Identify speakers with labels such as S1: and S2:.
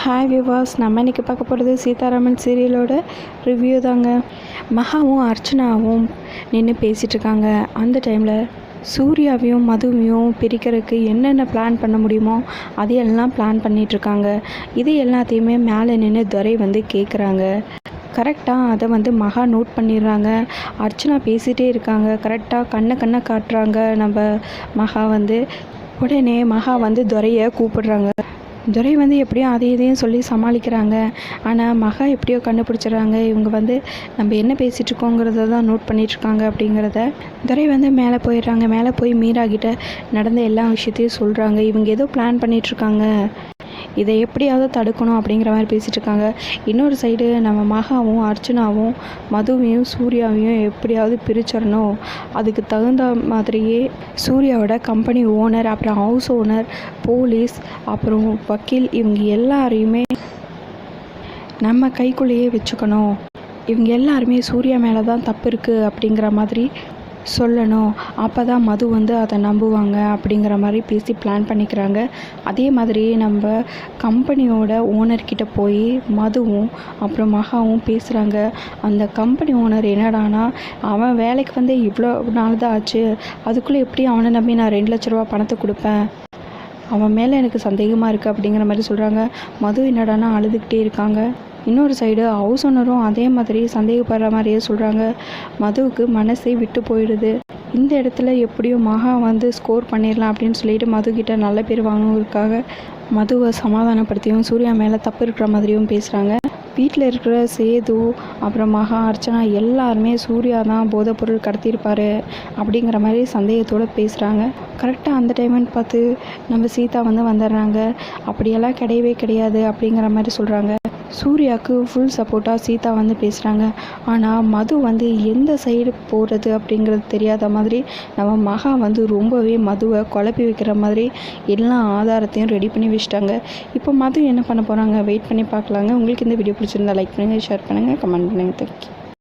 S1: Hi விவாஸ், நம்ம இன்றைக்கி பார்க்க போகிறது சீதாராமன் சீரியலோட ரிவ்யூ தாங்க. மகாவும் அர்ச்சனாவும் நின்று பேசிகிட்ருக்காங்க. அந்த டைமில் சூர்யாவையும் மதுவையும் பிரிக்கிறதுக்கு என்னென்ன பிளான் பண்ண முடியுமோ அதையெல்லாம் பிளான் பண்ணிகிட்ருக்காங்க. இது எல்லாத்தையுமே மேலே நின்று துரை கேட்குறாங்க. கரெக்டாக அதை மகா நோட் பண்ணிடுறாங்க. அர்ச்சனா பேசிகிட்டே இருக்காங்க. கரெக்டாக கண்ணை காட்டுறாங்க. நம்ம மகா உடனே மகா துரையை கூப்பிடுறாங்க. துரை எப்படியோ இதையும் சொல்லி சமாளிக்கிறாங்க. ஆனால் மகா எப்படியோ கண்டுபிடிச்சிடுறாங்க. இவங்க நம்ம என்ன பேசிகிட்ருக்கோங்கிறத தான் நோட் பண்ணிகிட்ருக்காங்க அப்படிங்கிறத. துரை மேலே போயிடுறாங்க. மேலே போய் மீரா கிட்ட நடந்த எல்லா விஷயத்தையும் சொல்கிறாங்க. இவங்க ஏதோ பிளான் பண்ணிகிட்ருக்காங்க, இதை எப்படியாவது தடுக்கணும் அப்படிங்கிற மாதிரி பேசிகிட்டு இருக்காங்க. இன்னொரு சைடு நம்ம மகாவும் அர்ச்சனாவும் மதுவையும் சூர்யாவையும் எப்படியாவது பிரிச்சிடணும், அதுக்கு தகுந்த மாதிரியே சூர்யாவோட கம்பெனி ஓனர், அப்புறம் ஹவுஸ் ஓனர், போலீஸ், அப்புறம் வக்கீல், இவங்க எல்லாரையுமே நம்ம கைக்குள்ளேயே வச்சுக்கணும். இவங்க எல்லாருமே சூர்யா மேலே தான் தப்பு இருக்குது அப்படிங்கிற மாதிரி சொல்லணும். அப்போ தான் மது அதை நம்புவாங்க அப்படிங்கிற மாதிரி பேசி பிளான் பண்ணிக்கிறாங்க. அதே மாதிரி நம்ம கம்பெனியோட ஓனர்கிட்ட போய் மதுவும் அப்புறம் மகாவும் பேசுகிறாங்க. அந்த கம்பெனி ஓனர் என்னடானா, அவன் வேலைக்கு இவ்வளோ நாள் தான் ஆச்சு, அதுக்குள்ளே எப்படி அவனை நம்பி நான் 2 லட்ச ரூபா பணத்தை கொடுப்பேன், அவன் மேலே எனக்கு சந்தேகமாக இருக்குது அப்படிங்கிற மாதிரி சொல்கிறாங்க. மது என்னடானா அழுதுகிட்டே இருக்காங்க. இன்னொரு சைடு ஹவுஸ் ஓனரும் அதே மாதிரி சந்தேகப்படுற மாதிரியே சொல்கிறாங்க. மதுவுக்கு மனசே விட்டு போயிடுது. இந்த இடத்துல எப்படியும் மகா ஸ்கோர் பண்ணிடலாம் அப்படின்னு சொல்லிட்டு மதுக்கிட்ட நல்ல பேர் வாங்கணுங்கிறதுக்காக மதுவை சமாதானப்படுத்தியும் சூர்யா மேலே தப்பு இருக்கிற மாதிரியும் பேசுகிறாங்க. வீட்டில் இருக்கிற சேது, அப்புறம் மகா, அர்ச்சனா எல்லாருமே சூர்யா தான் போதைப்பொருள் கடத்தியிருப்பார் அப்படிங்கிற மாதிரி சந்தேகத்தோடு பேசுகிறாங்க. கரெக்டாக அந்த டைம்னு பார்த்து நம்ம சீதா வந்துடுறாங்க. அப்படியெல்லாம் கிடையவே கிடையாது அப்படிங்கிற மாதிரி சொல்கிறாங்க. சூர்யாவுக்கு ஃபுல் சப்போர்ட்டாக சீதா பேசுகிறாங்க. ஆனால் மது எந்த சைடு போகிறது அப்படிங்கிறது தெரியாத மாதிரி நம்ம மகா ரொம்பவே மதுவை குழப்பி வைக்கிற மாதிரி எல்லா ஆதாரத்தையும் ரெடி பண்ணி வச்சுட்டாங்க. இப்போ மது என்ன பண்ண போகிறாங்க வெயிட் பண்ணி பார்க்கலாங்க. உங்களுக்கு இந்த வீடியோ பிடிச்சிருந்தா லைக் பண்ணுங்கள், ஷேர் பண்ணுங்கள், கமெண்ட் பண்ணுங்கள். தேங்க்யூ.